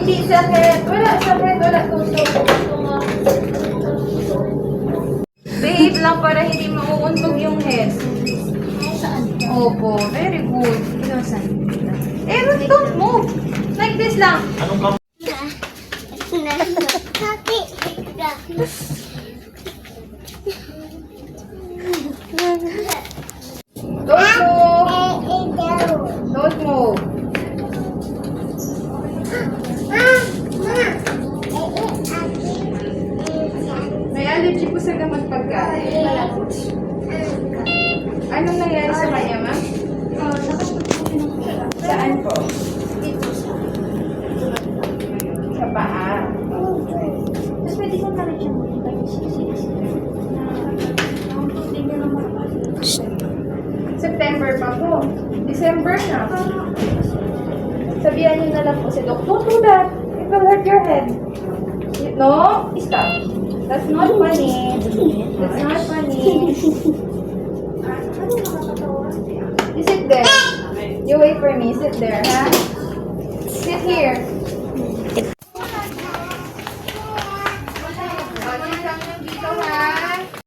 Hindi sakit. Wala sakit. Wala tusok. Babe lang para hindi mauuntog yung head. Opo. Very good. Don't move. Like this lang. Anong kam... Don't move. Don't move. May allergy po sa gamot pagkain. Anong nangyari sa kanya, ma'am? Saan po? Sa paa. Tapos pwede ko na rin siya makita yung September pa po. December na. Sabihan niyo na lang po si Doc, don't do that. It will hurt your head. No? Stop. That's not funny. That's not funny. You sit there. You wait for me. Sit there, ha? Sit here.